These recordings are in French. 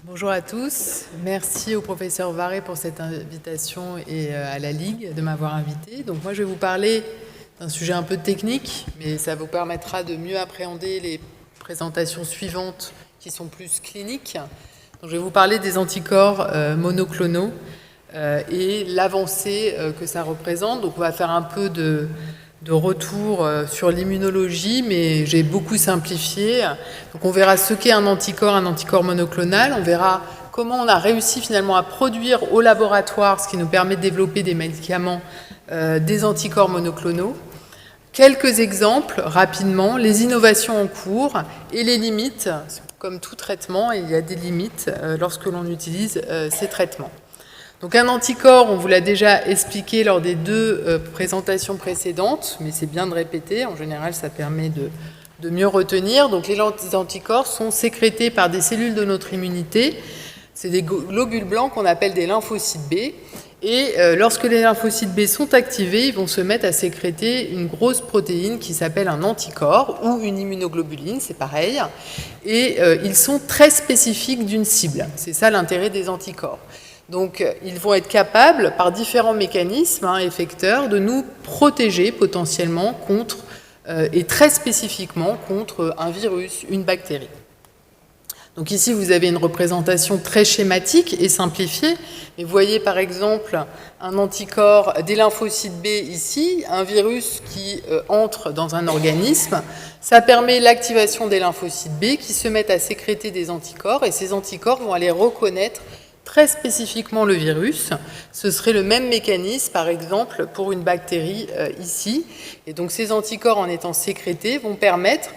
Bonjour à tous. Merci au professeur Varé pour cette invitation et à la Ligue de m'avoir invité. Donc moi, je vais vous parler d'un sujet un peu technique, mais ça vous permettra de mieux appréhender les présentations suivantes qui sont plus cliniques. Donc, je vais vous parler des anticorps monoclonaux et l'avancée que ça représente. Donc on va faire un peu de retour sur l'immunologie, mais j'ai beaucoup simplifié. Donc on verra ce qu'est un anticorps monoclonal. On verra comment on a réussi finalement à produire au laboratoire, ce qui nous permet de développer des médicaments, des anticorps monoclonaux. Quelques exemples, rapidement, les innovations en cours et les limites. Comme tout traitement, il y a des limites lorsque l'on utilise ces traitements. Donc un anticorps, on vous l'a déjà expliqué lors des deux présentations précédentes, mais c'est bien de répéter, en général ça permet de mieux retenir. Donc les anticorps sont sécrétés par des cellules de notre immunité, c'est des globules blancs qu'on appelle des lymphocytes B, et lorsque les lymphocytes B sont activés, ils vont se mettre à sécréter une grosse protéine qui s'appelle un anticorps ou une immunoglobuline, c'est pareil, et ils sont très spécifiques d'une cible, c'est ça l'intérêt des anticorps. Donc, ils vont être capables, par différents mécanismes effecteurs, de nous protéger potentiellement contre, et très spécifiquement, contre un virus, une bactérie. Donc ici, vous avez une représentation très schématique et simplifiée. Mais vous voyez par exemple un anticorps des lymphocytes B ici, un virus qui entre dans un organisme. Ça permet l'activation des lymphocytes B qui se mettent à sécréter des anticorps et ces anticorps vont aller reconnaître très spécifiquement le virus. Ce serait le même mécanisme, par exemple, pour une bactérie ici. Et donc ces anticorps, en étant sécrétés, vont permettre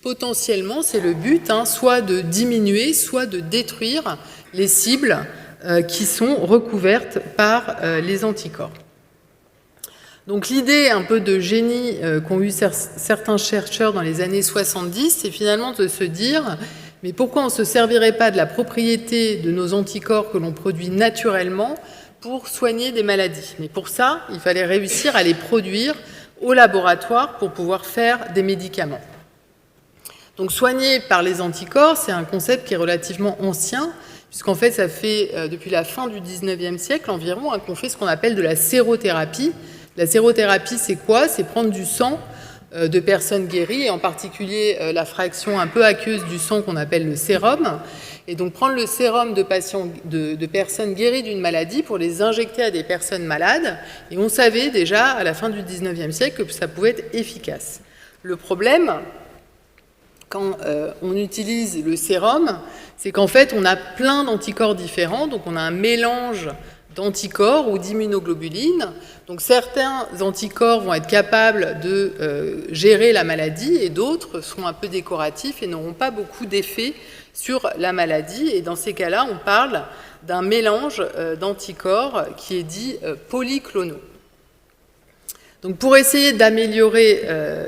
potentiellement, c'est le but, soit de diminuer, soit de détruire les cibles qui sont recouvertes par les anticorps. Donc l'idée un peu de génie qu'ont eu certains chercheurs dans les années 70, c'est finalement de se dire mais pourquoi on ne se servirait pas de la propriété de nos anticorps que l'on produit naturellement pour soigner des maladies? Mais pour ça, il fallait réussir à les produire au laboratoire pour pouvoir faire des médicaments. Donc soigner par les anticorps, c'est un concept qui est relativement ancien, puisqu'en fait, ça fait depuis la fin du 19e siècle environ qu'on fait ce qu'on appelle de la sérothérapie. La sérothérapie, c'est quoi? C'est prendre du sang de personnes guéries, et en particulier la fraction un peu aqueuse du sang qu'on appelle le sérum. Et donc prendre le sérum de personnes guéries d'une maladie pour les injecter à des personnes malades. Et on savait déjà à la fin du 19e siècle que ça pouvait être efficace. Le problème, quand on utilise le sérum, c'est qu'en fait on a plein d'anticorps différents, donc on a un mélange d'anticorps ou d'immunoglobulines. Donc certains anticorps vont être capables de gérer la maladie et d'autres seront un peu décoratifs et n'auront pas beaucoup d'effet sur la maladie. Et dans ces cas-là, on parle d'un mélange d'anticorps qui est dit polyclonaux. Donc pour essayer d'améliorer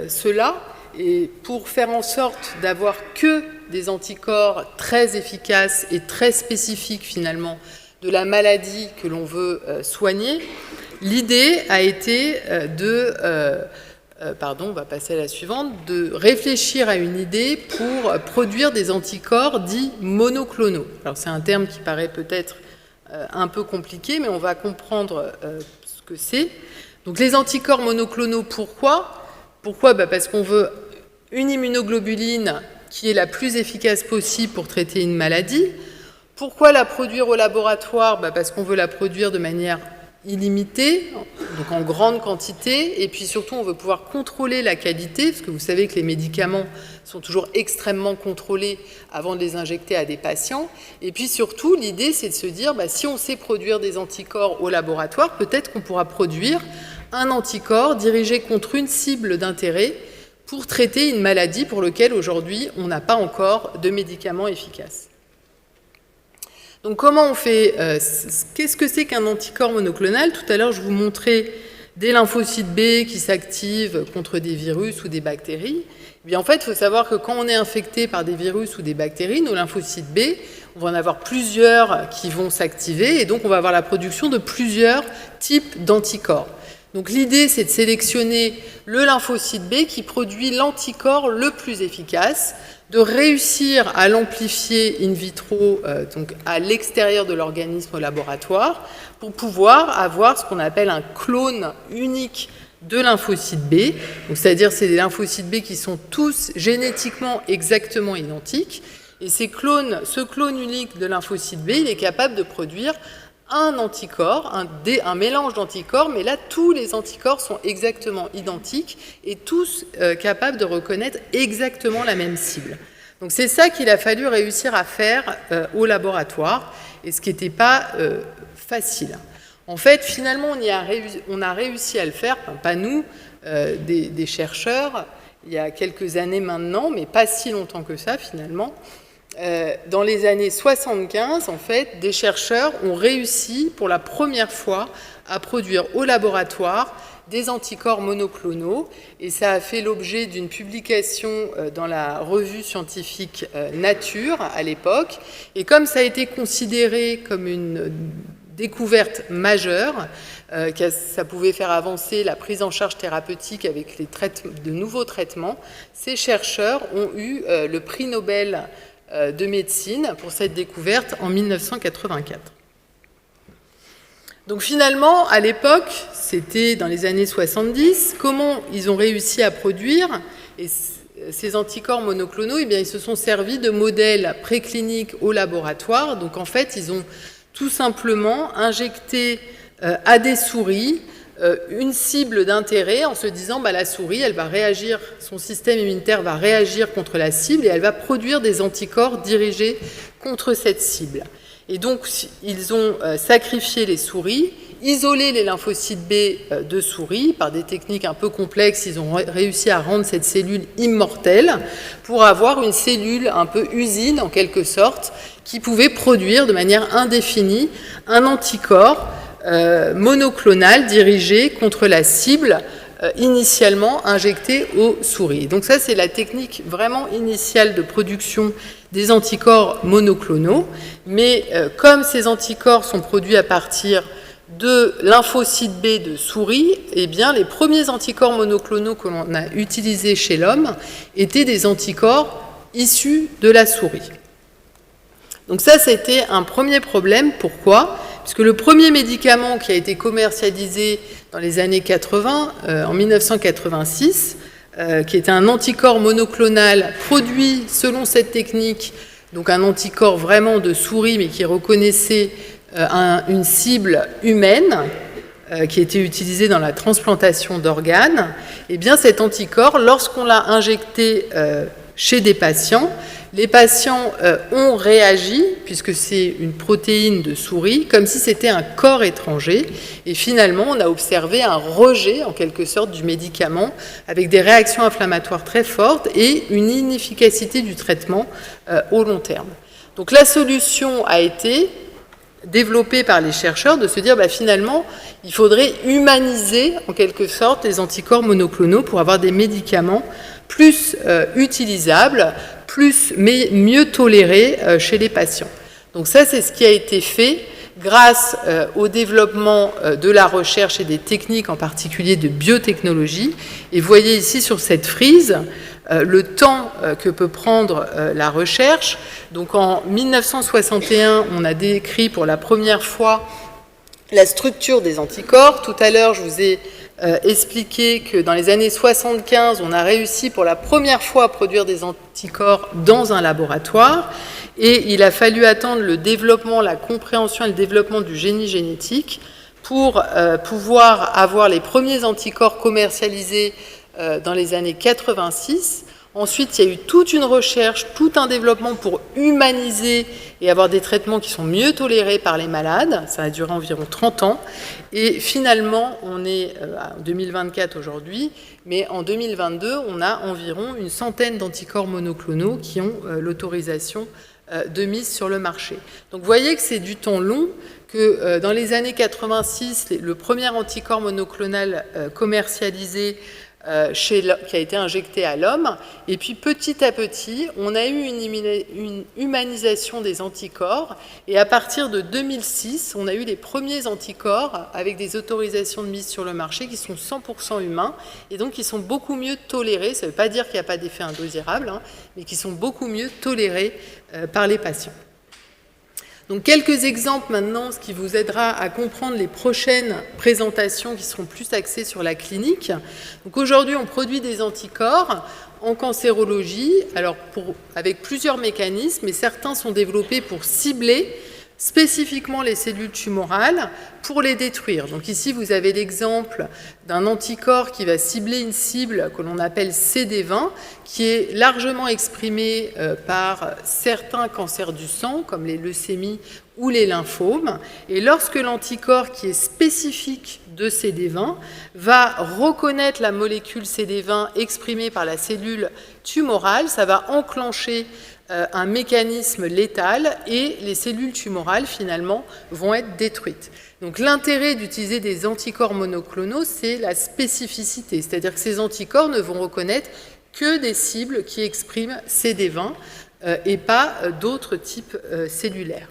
cela et pour faire en sorte d'avoir que des anticorps très efficaces et très spécifiques finalement de la maladie que l'on veut soigner, l'idée a été on va passer à la suivante, de réfléchir à une idée pour produire des anticorps dits monoclonaux. Alors c'est un terme qui paraît peut-être un peu compliqué, mais on va comprendre ce que c'est. Donc les anticorps monoclonaux, pourquoi? Parce qu'on veut une immunoglobuline qui est la plus efficace possible pour traiter une maladie. Pourquoi la produire au laboratoire? Parce qu'on veut la produire de manière illimitée, donc en grande quantité, et puis surtout on veut pouvoir contrôler la qualité, parce que vous savez que les médicaments sont toujours extrêmement contrôlés avant de les injecter à des patients. Et puis surtout, l'idée c'est de se dire, si on sait produire des anticorps au laboratoire, peut-être qu'on pourra produire un anticorps dirigé contre une cible d'intérêt pour traiter une maladie pour laquelle aujourd'hui on n'a pas encore de médicaments efficaces. Donc comment on fait qu'est-ce que c'est qu'un anticorps monoclonal? Tout à l'heure, je vous montrais des lymphocytes B qui s'activent contre des virus ou des bactéries. Eh bien, en fait, il faut savoir que quand on est infecté par des virus ou des bactéries, nos lymphocytes B, on va en avoir plusieurs qui vont s'activer et donc on va avoir la production de plusieurs types d'anticorps. Donc l'idée, c'est de sélectionner le lymphocyte B qui produit l'anticorps le plus efficace. de réussir à l'amplifier in vitro, donc à l'extérieur de l'organisme au laboratoire, pour pouvoir avoir ce qu'on appelle un clone unique de lymphocytes B. C'est-à-dire c'est des lymphocytes B qui sont tous génétiquement exactement identiques. Et ce clone unique de lymphocytes B, il est capable de produire un anticorps, un mélange d'anticorps, mais là, tous les anticorps sont exactement identiques et tous capables de reconnaître exactement la même cible. Donc c'est ça qu'il a fallu réussir à faire au laboratoire, et ce qui n'était pas facile. En fait, finalement, on a réussi à le faire, enfin, pas nous, des chercheurs, il y a quelques années maintenant, mais pas si longtemps que ça, finalement. Dans les années 75, en fait, des chercheurs ont réussi pour la première fois à produire au laboratoire des anticorps monoclonaux, et ça a fait l'objet d'une publication dans la revue scientifique Nature à l'époque. Et comme ça a été considéré comme une découverte majeure, ça pouvait faire avancer la prise en charge thérapeutique avec de nouveaux traitements, ces chercheurs ont eu le prix Nobel de médecine pour cette découverte en 1984. Donc finalement, à l'époque, c'était dans les années 70, comment ils ont réussi à produire ces anticorps monoclonaux? Eh bien, ils se sont servis de modèles précliniques au laboratoire. Donc en fait, ils ont tout simplement injecté à des souris une cible d'intérêt en se disant la souris, elle va réagir, son système immunitaire va réagir contre la cible et elle va produire des anticorps dirigés contre cette cible. Et donc, ils ont sacrifié les souris, isolé les lymphocytes B de souris par des techniques un peu complexes. Ils ont réussi à rendre cette cellule immortelle pour avoir une cellule un peu usine, en quelque sorte, qui pouvait produire de manière indéfinie un anticorps monoclonal dirigé contre la cible initialement injectée aux souris. Donc ça, c'est la technique vraiment initiale de production des anticorps monoclonaux. Mais comme ces anticorps sont produits à partir de lymphocytes B de souris, eh bien, les premiers anticorps monoclonaux que l'on a utilisés chez l'homme étaient des anticorps issus de la souris. Donc ça, c'était un premier problème. Pourquoi ? Puisque le premier médicament qui a été commercialisé dans les années 80, en 1986, qui était un anticorps monoclonal produit selon cette technique, donc un anticorps vraiment de souris, mais qui reconnaissait une cible humaine, qui était utilisée dans la transplantation d'organes, eh bien cet anticorps, lorsqu'on l'a injecté chez des patients, les patients ont réagi, puisque c'est une protéine de souris, comme si c'était un corps étranger. Et finalement, on a observé un rejet, en quelque sorte, du médicament, avec des réactions inflammatoires très fortes et une inefficacité du traitement au long terme. Donc la solution a été développée par les chercheurs de se dire, finalement, il faudrait humaniser, en quelque sorte, les anticorps monoclonaux pour avoir des médicaments plus utilisables, mais mieux tolérés chez les patients. Donc ça, c'est ce qui a été fait grâce au développement de la recherche et des techniques, en particulier de biotechnologie. Et vous voyez ici sur cette frise le temps que peut prendre la recherche. Donc en 1961, on a décrit pour la première fois la structure des anticorps. Tout à l'heure, je vous ai expliqué que dans les années 75, on a réussi pour la première fois à produire des anticorps dans un laboratoire, et il a fallu attendre le développement, la compréhension et le développement du génie génétique pour pouvoir avoir les premiers anticorps commercialisés dans les années 86. Ensuite, il y a eu toute une recherche, tout un développement pour humaniser et avoir des traitements qui sont mieux tolérés par les malades. Ça a duré environ 30 ans. Et finalement, on est en 2024 aujourd'hui, mais en 2022, on a environ une centaine d'anticorps monoclonaux qui ont l'autorisation de mise sur le marché. Donc vous voyez que c'est du temps long, que dans les années 86, le premier anticorps monoclonal commercialisé qui a été injecté à l'homme. Et puis petit à petit, on a eu une humanisation des anticorps. Et à partir de 2006, on a eu les premiers anticorps avec des autorisations de mise sur le marché qui sont 100% humains et donc qui sont beaucoup mieux tolérés. Ça ne veut pas dire qu'il n'y a pas d'effet indésirable, mais qui sont beaucoup mieux tolérés par les patients. Donc quelques exemples maintenant, ce qui vous aidera à comprendre les prochaines présentations qui seront plus axées sur la clinique. Donc aujourd'hui, on produit des anticorps en cancérologie, alors avec plusieurs mécanismes, et certains sont développés pour cibler spécifiquement les cellules tumorales pour les détruire. Donc ici, vous avez l'exemple d'un anticorps qui va cibler une cible que l'on appelle CD20, qui est largement exprimée par certains cancers du sang, comme les leucémies ou les lymphomes. Et lorsque l'anticorps qui est spécifique de CD20 va reconnaître la molécule CD20 exprimée par la cellule tumorale, ça va enclencher un mécanisme létal et les cellules tumorales, finalement, vont être détruites. Donc l'intérêt d'utiliser des anticorps monoclonaux, c'est la spécificité, c'est-à-dire que ces anticorps ne vont reconnaître que des cibles qui expriment CD20 et pas d'autres types cellulaires.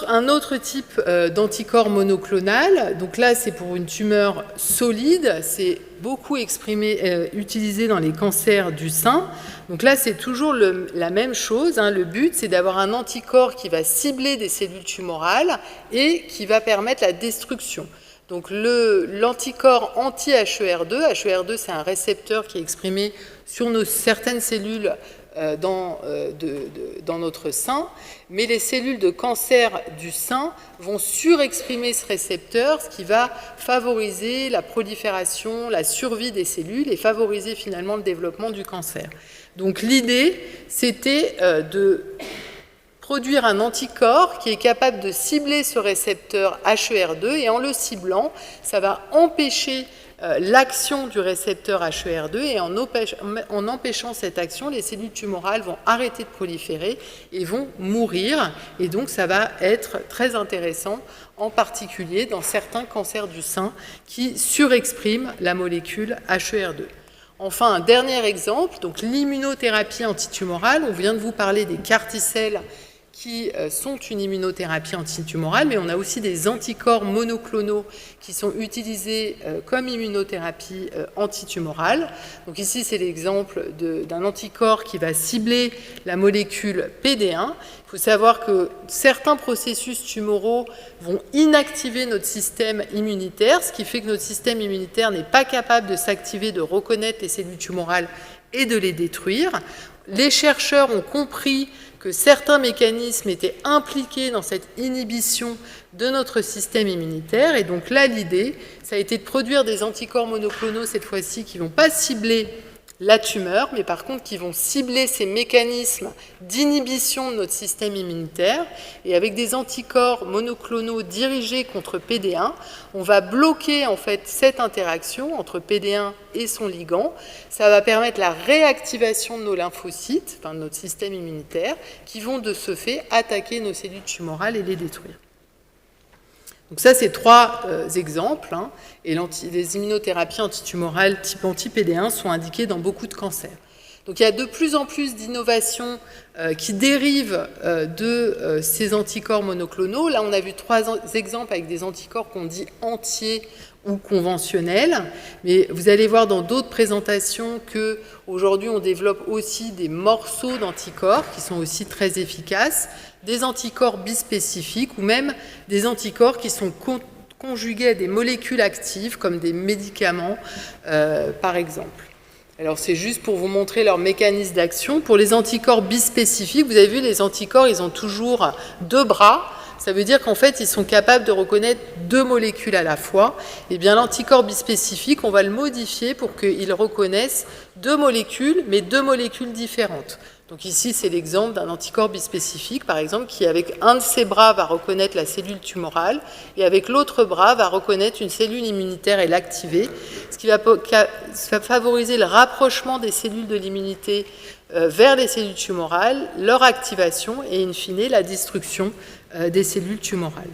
Un autre type d'anticorps monoclonal, donc là c'est pour une tumeur solide, c'est beaucoup utilisé dans les cancers du sein. Donc là c'est toujours la même chose, le but c'est d'avoir un anticorps qui va cibler des cellules tumorales et qui va permettre la destruction. Donc l'anticorps anti-HER2, HER2 c'est un récepteur qui est exprimé sur certaines cellules dans notre sein, mais les cellules de cancer du sein vont surexprimer ce récepteur, ce qui va favoriser la prolifération, la survie des cellules et favoriser finalement le développement du cancer. Donc l'idée, c'était de produire un anticorps qui est capable de cibler ce récepteur HER2 et en le ciblant, ça va empêcher l'action du récepteur HER2 et en empêchant cette action, les cellules tumorales vont arrêter de proliférer et vont mourir. Et donc ça va être très intéressant, en particulier dans certains cancers du sein qui surexpriment la molécule HER2. Enfin, un dernier exemple, donc l'immunothérapie antitumorale. On vient de vous parler des CAR-T-cells qui sont une immunothérapie antitumorale, mais on a aussi des anticorps monoclonaux qui sont utilisés comme immunothérapie antitumorale. Donc ici, c'est l'exemple d'un anticorps qui va cibler la molécule PD1. Il faut savoir que certains processus tumoraux vont inactiver notre système immunitaire, ce qui fait que notre système immunitaire n'est pas capable de s'activer, de reconnaître les cellules tumorales et de les détruire. Les chercheurs ont compris que certains mécanismes étaient impliqués dans cette inhibition de notre système immunitaire. Et donc là, l'idée, ça a été de produire des anticorps monoclonaux, cette fois-ci, qui ne vont pas cibler la tumeur, mais par contre qui vont cibler ces mécanismes d'inhibition de notre système immunitaire. Et avec des anticorps monoclonaux dirigés contre PD1, on va bloquer en fait cette interaction entre PD1 et son ligand. Ça va permettre la réactivation de nos lymphocytes, enfin de notre système immunitaire, qui vont de ce fait attaquer nos cellules tumorales et les détruire. Donc ça, c'est 3 exemples, et les immunothérapies antitumorales type anti-PD1 sont indiquées dans beaucoup de cancers. Donc il y a de plus en plus d'innovations qui dérivent de ces anticorps monoclonaux. Là, on a vu 3 exemples avec des anticorps qu'on dit entiers ou conventionnels, mais vous allez voir dans d'autres présentations qu'aujourd'hui, on développe aussi des morceaux d'anticorps qui sont aussi très efficaces, des anticorps bispécifiques ou même des anticorps qui sont conjugués à des molécules actives comme des médicaments, par exemple. Alors c'est juste pour vous montrer leur mécanisme d'action. Pour les anticorps bispécifiques, vous avez vu, les anticorps, ils ont toujours 2 bras. Ça veut dire qu'en fait, ils sont capables de reconnaître 2 molécules à la fois. Et bien, l'anticorps bispécifique, on va le modifier pour qu'il reconnaisse 2 molécules, mais 2 molécules différentes. Donc ici, c'est l'exemple d'un anticorps bispécifique, par exemple, qui avec un de ses bras va reconnaître la cellule tumorale et avec l'autre bras va reconnaître une cellule immunitaire et l'activer, ce qui va favoriser le rapprochement des cellules de l'immunité vers les cellules tumorales, leur activation et in fine la destruction des cellules tumorales.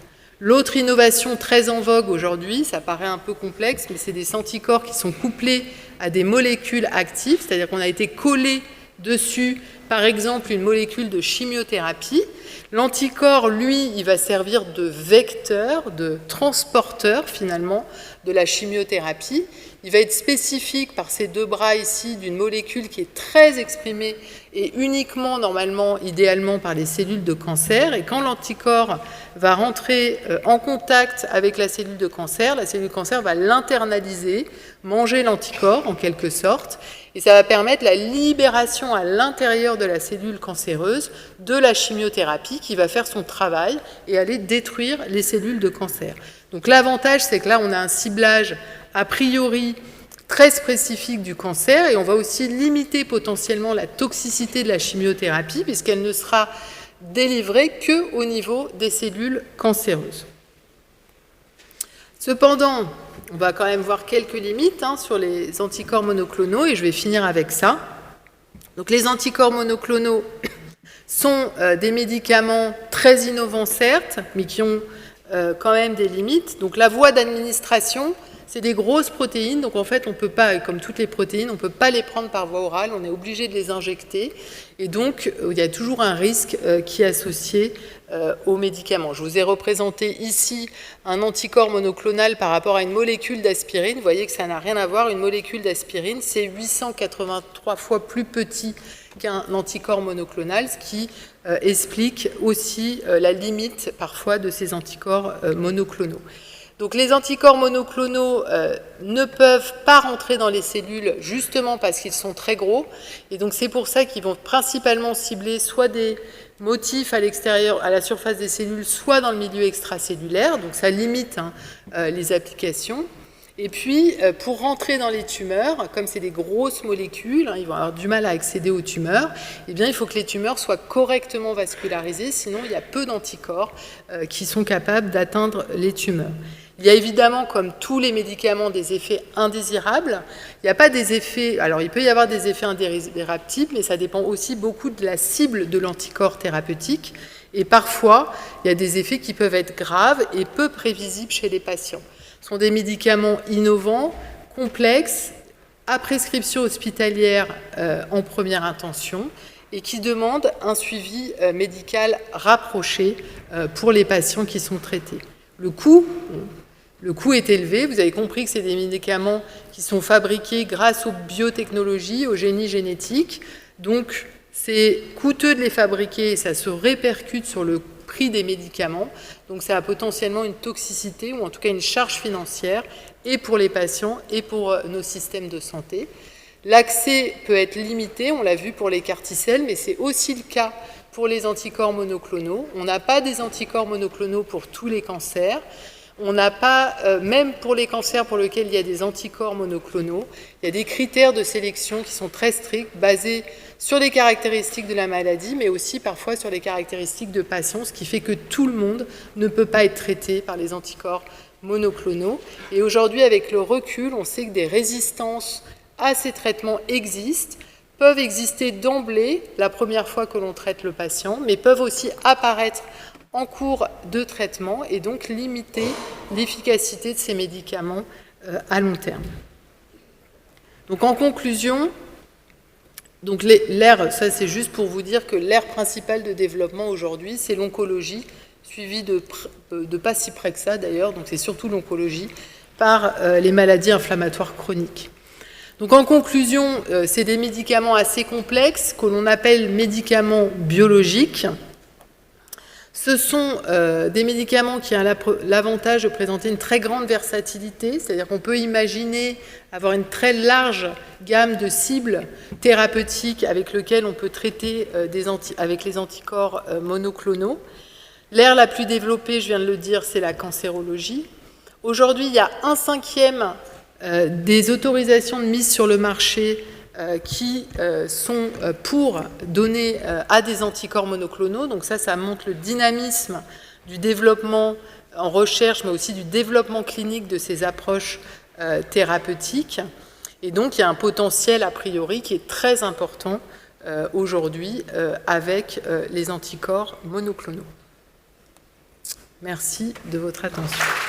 L'autre innovation très en vogue aujourd'hui, ça paraît un peu complexe, mais c'est des anticorps qui sont couplés à des molécules actives, c'est-à-dire qu'on a été collé dessus, par exemple, une molécule de chimiothérapie. L'anticorps, lui, il va servir de vecteur, de transporteur, finalement, de la chimiothérapie. Il va être spécifique par ces deux bras ici d'une molécule qui est très exprimée et uniquement, normalement, idéalement, par les cellules de cancer. Et quand l'anticorps va rentrer en contact avec la cellule de cancer va l'internaliser, manger l'anticorps, en quelque sorte, et ça va permettre la libération à l'intérieur de la cellule cancéreuse de la chimiothérapie qui va faire son travail et aller détruire les cellules de cancer. Donc l'avantage, c'est que là, on a un ciblage a priori très spécifique du cancer et on va aussi limiter potentiellement la toxicité de la chimiothérapie puisqu'elle ne sera délivrée qu'au niveau des cellules cancéreuses. Cependant, on va quand même voir quelques limites sur les anticorps monoclonaux et je vais finir avec ça. Donc les anticorps monoclonaux sont des médicaments très innovants certes, mais qui ont quand même des limites. Donc la voie d'administration, c'est des grosses protéines, donc en fait on ne peut pas, comme toutes les protéines, on ne peut pas les prendre par voie orale, on est obligé de les injecter et donc il y a toujours un risque qui est associé aux médicaments. Je vous ai représenté ici un anticorps monoclonal par rapport à une molécule d'aspirine. Vous voyez que ça n'a rien à voir. Une molécule d'aspirine, c'est 883 fois plus petit qu'un anticorps monoclonal, ce qui explique aussi la limite parfois de ces anticorps monoclonaux. Donc les anticorps monoclonaux ne peuvent pas rentrer dans les cellules justement parce qu'ils sont très gros. Et donc c'est pour ça qu'ils vont principalement cibler soit des motifs à l'extérieur, à la surface des cellules, soit dans le milieu extracellulaire. Donc ça limite les applications. Et puis, pour rentrer dans les tumeurs, comme c'est des grosses molécules, ils vont avoir du mal à accéder aux tumeurs, eh bien, il faut que les tumeurs soient correctement vascularisées, sinon il y a peu d'anticorps qui sont capables d'atteindre les tumeurs. Il y a évidemment, comme tous les médicaments, des effets indésirables. Il n'y a pas des effets... Alors, il peut y avoir des effets indésirables types, mais ça dépend aussi beaucoup de la cible de l'anticorps thérapeutique. Et parfois, il y a des effets qui peuvent être graves et peu prévisibles chez les patients. Ce sont des médicaments innovants, complexes, à prescription hospitalière en première intention et qui demandent un suivi médical rapproché pour les patients qui sont traités. Le coût est élevé. Vous avez compris que c'est des médicaments qui sont fabriqués grâce aux biotechnologies, au génie génétique. Donc, c'est coûteux de les fabriquer et ça se répercute sur le prix des médicaments. Donc, ça a potentiellement une toxicité ou en tout cas une charge financière et pour les patients et pour nos systèmes de santé. L'accès peut être limité, on l'a vu pour les CAR-T-cells, mais c'est aussi le cas pour les anticorps monoclonaux. On n'a pas des anticorps monoclonaux pour tous les cancers. On n'a pas, même pour les cancers pour lesquels il y a des anticorps monoclonaux, il y a des critères de sélection qui sont très stricts, basés sur les caractéristiques de la maladie, mais aussi parfois sur les caractéristiques de patients, ce qui fait que tout le monde ne peut pas être traité par les anticorps monoclonaux. Et aujourd'hui, avec le recul, on sait que des résistances à ces traitements existent, peuvent exister d'emblée la première fois que l'on traite le patient, mais peuvent aussi apparaître en cours de traitement et donc limiter l'efficacité de ces médicaments à long terme. Donc en conclusion, donc l'ère, ça c'est juste pour vous dire que l'ère principale de développement aujourd'hui, c'est l'oncologie, suivie de pas si près que ça d'ailleurs, donc c'est surtout l'oncologie, par les maladies inflammatoires chroniques. Donc en conclusion, c'est des médicaments assez complexes que l'on appelle médicaments biologiques. Ce sont des médicaments qui ont l'avantage de présenter une très grande versatilité, c'est-à-dire qu'on peut imaginer avoir une très large gamme de cibles thérapeutiques avec lesquelles on peut traiter avec les anticorps monoclonaux. L'ère la plus développée, je viens de le dire, c'est la cancérologie. Aujourd'hui, il y a 1/5 des autorisations de mise sur le marché qui sont pour donner à des anticorps monoclonaux. Donc ça montre le dynamisme du développement en recherche, mais aussi du développement clinique de ces approches thérapeutiques. Et donc, il y a un potentiel, a priori, qui est très important aujourd'hui avec les anticorps monoclonaux. Merci de votre attention.